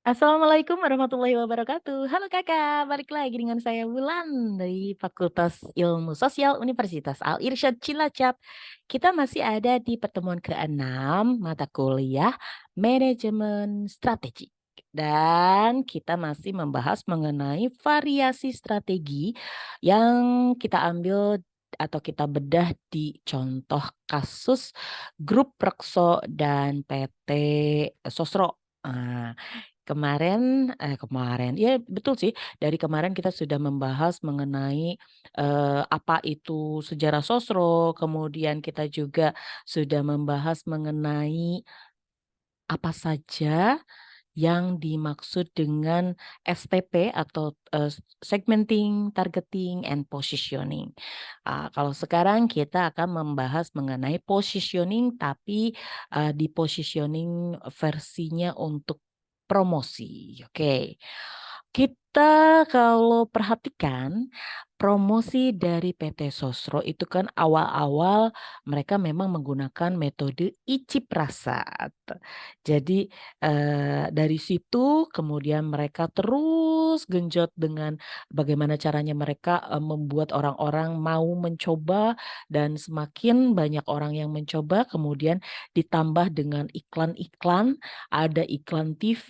Assalamualaikum warahmatullahi wabarakatuh. Halo Kakak, balik lagi dengan saya Wulan dari Fakultas Ilmu Sosial Universitas Al-Irsyad Cilacap. Kita masih ada di pertemuan ke-6 mata kuliah Manajemen Strategi. Dan kita masih membahas mengenai variasi strategi yang kita ambil atau kita bedah di contoh kasus grup Rekso dan PT Sosro. Nah, kemarin, ya betul sih, dari kemarin kita sudah membahas mengenai, apa itu sejarah sosro, kemudian kita juga sudah membahas mengenai apa saja yang dimaksud dengan STP atau, segmenting, targeting, and positioning. Kalau sekarang kita akan membahas mengenai positioning tapi, di positioning versinya untuk promosi, oke. Kita kalau perhatikan, promosi dari PT Sosro itu kan awal-awal mereka memang menggunakan metode icip rasa. Jadi, dari situ kemudian mereka terus genjot dengan bagaimana caranya mereka, membuat orang-orang mau mencoba dan semakin banyak orang yang mencoba kemudian ditambah dengan iklan-iklan, ada iklan TV,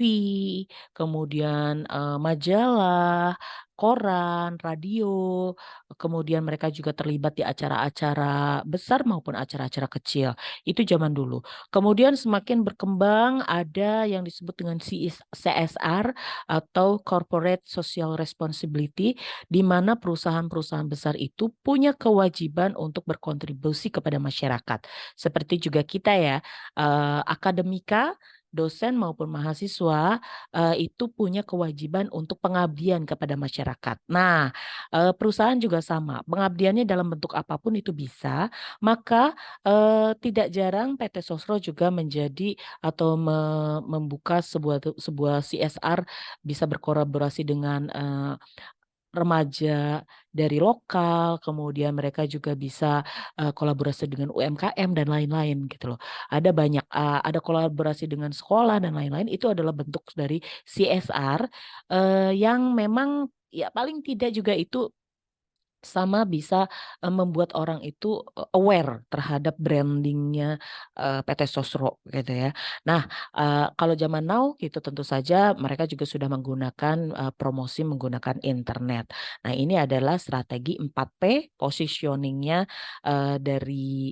kemudian, majalah, koran, radio, kemudian mereka juga terlibat di acara-acara besar maupun acara-acara kecil. Itu zaman dulu. Kemudian semakin berkembang ada yang disebut dengan CSR atau Corporate Social Responsibility, di mana perusahaan-perusahaan besar itu punya kewajiban untuk berkontribusi kepada masyarakat. Seperti juga kita ya, akademika, dosen maupun mahasiswa, itu punya kewajiban untuk pengabdian kepada masyarakat. Nah, perusahaan juga sama, pengabdiannya dalam bentuk apapun itu bisa, maka tidak jarang PT Sosro juga menjadi atau membuka sebuah CSR bisa berkolaborasi dengan, remaja dari lokal, kemudian mereka juga bisa, kolaborasi dengan UMKM dan lain-lain gitu loh. Ada banyak, ada kolaborasi dengan sekolah dan lain-lain, itu adalah bentuk dari CSR, yang memang ya paling tidak juga itu sama bisa, membuat orang itu, aware terhadap brandingnya PT Sosro gitu ya. Nah, kalau zaman now gitu tentu saja mereka juga sudah menggunakan, promosi menggunakan internet. Nah ini adalah strategi 4P positioning-nya, dari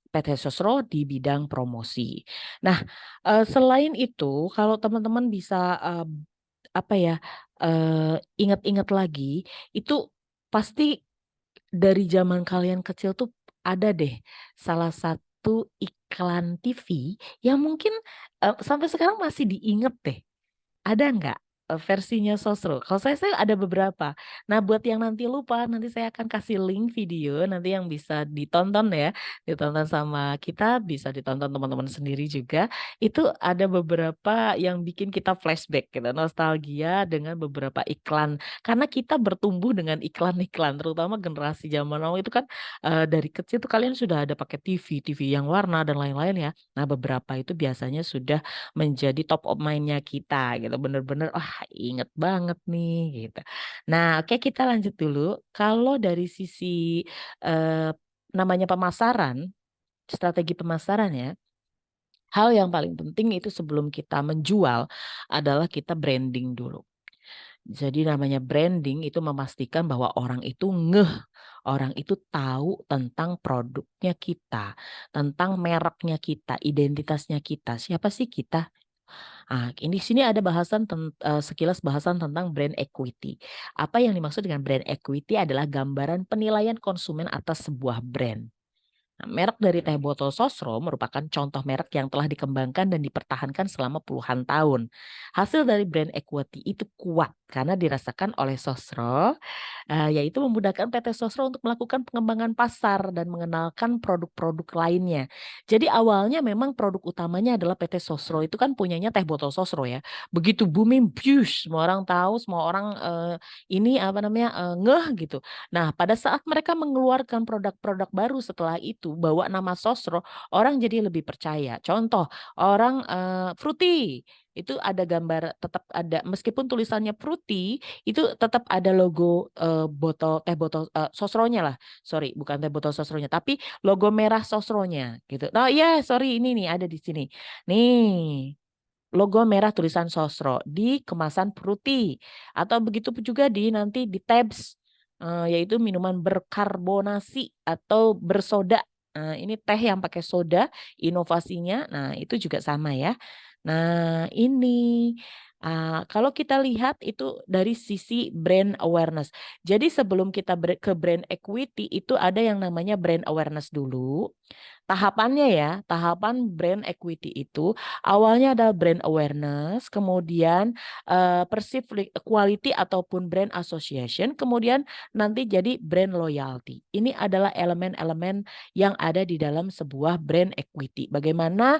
PT Sosro di bidang promosi. Nah, selain itu kalau teman-teman bisa, apa ya, ingat-ingat lagi, itu pasti dari zaman kalian kecil tuh ada deh salah satu iklan TV yang mungkin, sampai sekarang masih diinget deh. Ada nggak, versinya Sosro? Kalau saya sih ada beberapa. Nah, buat yang nanti lupa, nanti saya akan kasih link video nanti yang bisa ditonton ya, ditonton sama kita, bisa ditonton teman-teman sendiri juga. Itu ada beberapa yang bikin kita flashback gitu, nostalgia dengan beberapa iklan. Karena kita bertumbuh dengan iklan-iklan, terutama generasi zaman now itu kan, dari kecil tuh kalian sudah ada pakai TV, TV yang warna dan lain-lain ya. Nah, beberapa itu biasanya sudah menjadi top of mind-nya kita gitu, bener-bener, wah inget banget nih gitu. Nah oke kita lanjut dulu, kalau dari sisi, eee, namanya pemasaran, strategi pemasaran ya, hal yang paling penting itu sebelum kita menjual adalah kita branding dulu. Jadi namanya branding itu memastikan bahwa orang itu ngeh, orang itu tahu tentang produknya kita, tentang mereknya kita, identitasnya kita, siapa sih kita? Ini sini ada sekilas bahasan tentang brand equity. Apa yang dimaksud dengan brand equity adalah gambaran penilaian konsumen atas sebuah brand. Nah, merek dari teh botol Sosro merupakan contoh merek yang telah dikembangkan dan dipertahankan selama puluhan tahun. Hasil dari brand equity itu kuat karena dirasakan oleh Sosro, yaitu memudahkan PT Sosro untuk melakukan pengembangan pasar dan mengenalkan produk-produk lainnya. Jadi awalnya memang produk utamanya adalah PT Sosro itu kan punyanya teh botol Sosro ya. Begitu booming, byus, semua orang tahu, semua orang ini apa namanya ngeh gitu. Nah, pada saat mereka mengeluarkan produk-produk baru setelah itu, bawa nama Sosro, orang jadi lebih percaya. Contoh, orang, Fruity, itu ada gambar, tetap ada meskipun tulisannya fruity, itu tetap ada logo botol teh botol sosronya lah. Sorry, bukan teh botol sosronya, tapi logo merah sosronya gitu. Nah, iya, sorry ini nih ada di sini. Nih, logo merah tulisan Sosro di kemasan fruity atau begitu juga di nanti di tabs yaitu minuman berkarbonasi atau bersoda. Ini teh yang pakai soda inovasinya. Nah, itu juga sama ya. Nah, ini kalau kita lihat itu dari sisi brand awareness. Jadi sebelum kita ke brand equity itu ada yang namanya brand awareness dulu. Tahapannya ya, tahapan brand equity itu awalnya adalah brand awareness, kemudian perceived quality ataupun brand association, kemudian nanti jadi brand loyalty. Ini adalah elemen-elemen yang ada di dalam sebuah brand equity. Bagaimana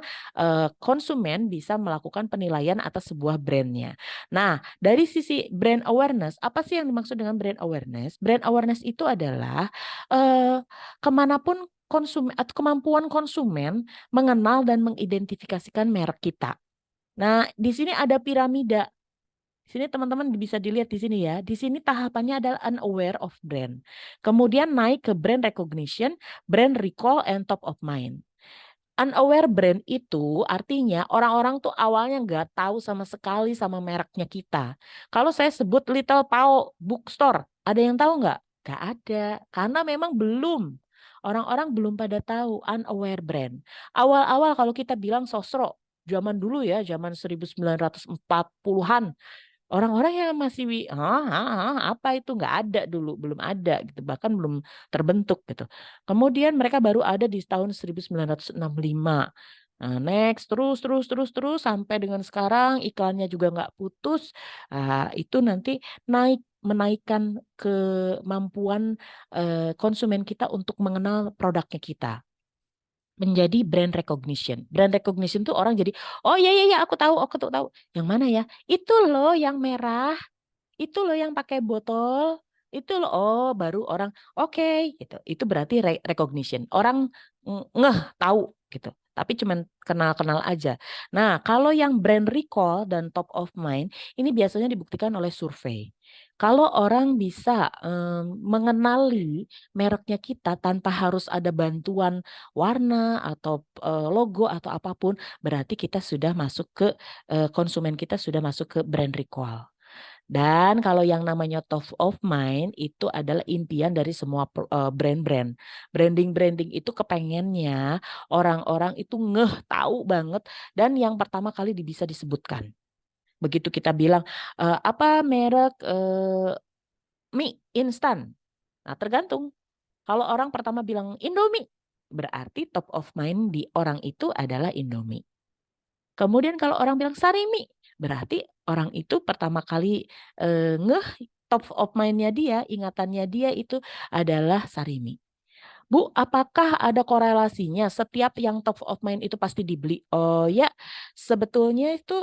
konsumen bisa melakukan penilaian atas sebuah brandnya. Nah, dari sisi brand awareness, apa sih yang dimaksud dengan brand awareness? Brand awareness itu adalah kemanapun konsumen atau kemampuan konsumen mengenal dan mengidentifikasikan merek kita. Nah, di sini ada piramida. Di sini teman-teman bisa dilihat di sini ya. Di sini tahapannya adalah unaware of brand. Kemudian naik ke brand recognition, brand recall, and top of mind. Unaware brand itu artinya orang-orang tuh awalnya nggak tahu sama sekali sama mereknya kita. Kalau saya sebut Little Pao Bookstore, ada yang tahu nggak? Nggak ada, karena memang belum. Orang-orang belum pada tahu unaware brand. Awal-awal kalau kita bilang sosro, zaman dulu ya, zaman 1940-an, orang-orang yang masih apa itu nggak ada dulu, belum ada gitu, bahkan belum terbentuk gitu. Kemudian mereka baru ada di tahun 1965. Nah, next terus sampai dengan sekarang iklannya juga nggak putus. Itu nanti menaikkan kemampuan konsumen kita untuk mengenal produknya kita menjadi brand recognition. Brand recognition tuh orang jadi, oh iya iya iya aku tahu. Yang mana ya? Itu loh yang merah, itu loh yang pakai botol, itu loh. Oh, baru orang oke gitu. Itu berarti recognition. Orang ngeh tahu gitu. Tapi cuman kenal-kenal aja. Nah, kalau yang brand recall dan top of mind ini biasanya dibuktikan oleh survei. Kalau orang bisa mengenali mereknya kita tanpa harus ada bantuan warna atau logo atau apapun, berarti kita sudah masuk ke konsumen kita sudah masuk ke brand recall. Dan kalau yang namanya top of mind itu adalah impian dari semua brand-brand. Branding-branding itu kepengennya orang-orang itu ngeh tahu banget dan yang pertama kali bisa disebutkan. Begitu kita bilang apa merek mie instan. Nah, tergantung. Kalau orang pertama bilang Indomie, berarti top of mind di orang itu adalah Indomie. Kemudian kalau orang bilang Sarimi, berarti orang itu pertama kali ngeh top of mind-nya dia, ingatannya dia itu adalah Sarimi. Bu, apakah ada korelasinya setiap yang top of mind itu pasti dibeli? Oh ya, sebetulnya itu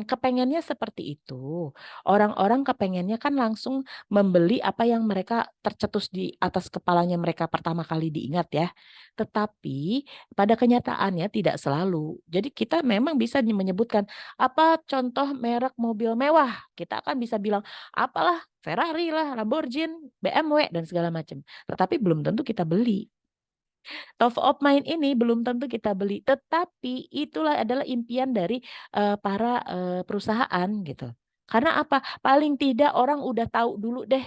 kepengennya seperti itu. Orang-orang kepengennya kan langsung membeli apa yang mereka tercetus di atas kepalanya mereka pertama kali diingat ya. Tetapi pada kenyataannya tidak selalu. Jadi kita memang bisa menyebutkan apa contoh merek mobil mewah. Kita akan bisa bilang apalah Ferrari lah, Lamborghini, BMW dan segala macam. Tetapi belum tentu kita beli. Top of mind ini belum tentu kita beli, tetapi itulah adalah impian dari para perusahaan gitu. Karena apa? Paling tidak orang udah tahu dulu deh,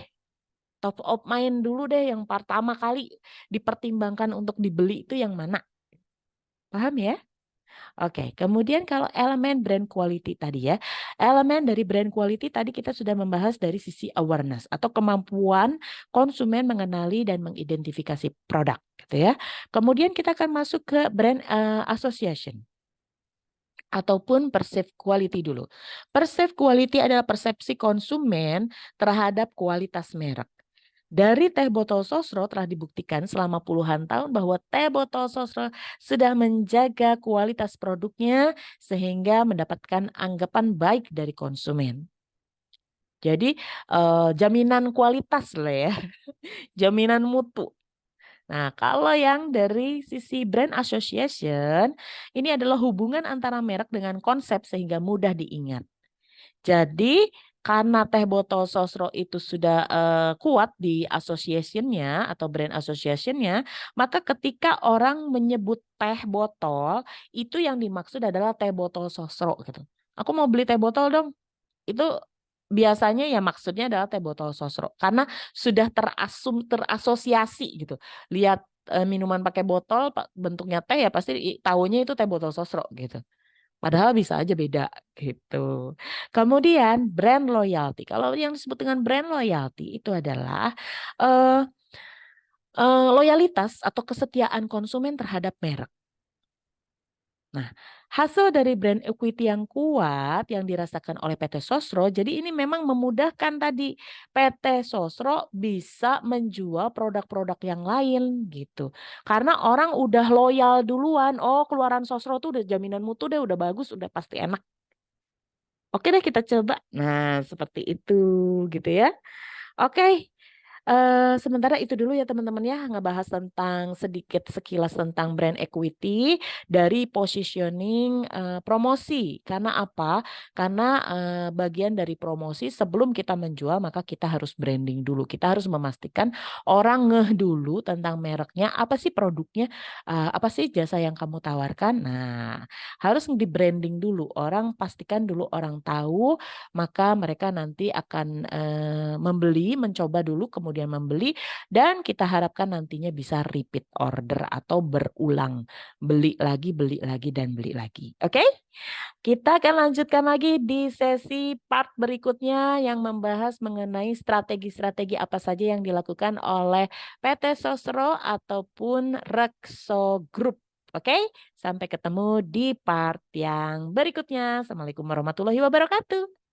top of mind dulu deh yang pertama kali dipertimbangkan untuk dibeli itu yang mana. Paham ya? Oke, kemudian kalau elemen brand quality tadi ya, elemen dari brand quality tadi kita sudah membahas dari sisi awareness atau kemampuan konsumen mengenali dan mengidentifikasi produk, gitu ya. Kemudian kita akan masuk ke brand association ataupun perceived quality dulu. Perceived quality adalah persepsi konsumen terhadap kualitas merek. Dari teh botol sosro telah dibuktikan selama puluhan tahun bahwa teh botol sosro sudah menjaga kualitas produknya sehingga mendapatkan anggapan baik dari konsumen. Jadi jaminan kualitas lah ya, jaminan mutu. Nah, kalau yang dari sisi brand association, ini adalah hubungan antara merek dengan konsep sehingga mudah diingat. Jadi karena teh botol sosro itu sudah kuat di association-nya atau brand association-nya, maka ketika orang menyebut teh botol, itu yang dimaksud adalah teh botol sosro gitu. Aku mau beli teh botol dong. Itu biasanya ya maksudnya adalah teh botol sosro karena sudah terasosiasi gitu. Lihat minuman pakai botol bentuknya teh ya pasti tahunya itu teh botol sosro gitu. Padahal bisa aja beda gitu. Kemudian brand loyalty. Kalau yang disebut dengan brand loyalty itu adalah eh, loyalitas atau kesetiaan konsumen terhadap merek. Nah, hasil dari brand equity yang kuat yang dirasakan oleh PT Sosro, jadi ini memang memudahkan tadi PT Sosro bisa menjual produk-produk yang lain gitu. Karena orang udah loyal duluan, oh keluaran Sosro tuh udah jaminan mutu deh, udah bagus, udah pasti enak. Oke deh kita coba. Nah, seperti itu gitu ya. Oke, sementara itu dulu ya teman-teman ya, ngebahas tentang sedikit sekilas tentang brand equity dari positioning promosi. Karena apa? Karena bagian dari promosi sebelum kita menjual maka kita harus branding dulu. Kita harus memastikan orang ngeh dulu tentang mereknya, apa sih produknya, apa sih jasa yang kamu tawarkan. Nah, harus di branding dulu. Orang pastikan dulu orang tahu, maka mereka nanti akan membeli, mencoba dulu, kemudian membeli, dan kita harapkan nantinya bisa repeat order atau berulang, beli lagi, dan beli lagi. Oke? Kita akan lanjutkan lagi di sesi part berikutnya yang membahas mengenai strategi-strategi apa saja yang dilakukan oleh PT Sosro ataupun Rekso Group. Oke, sampai ketemu di part yang berikutnya. Assalamualaikum warahmatullahi wabarakatuh.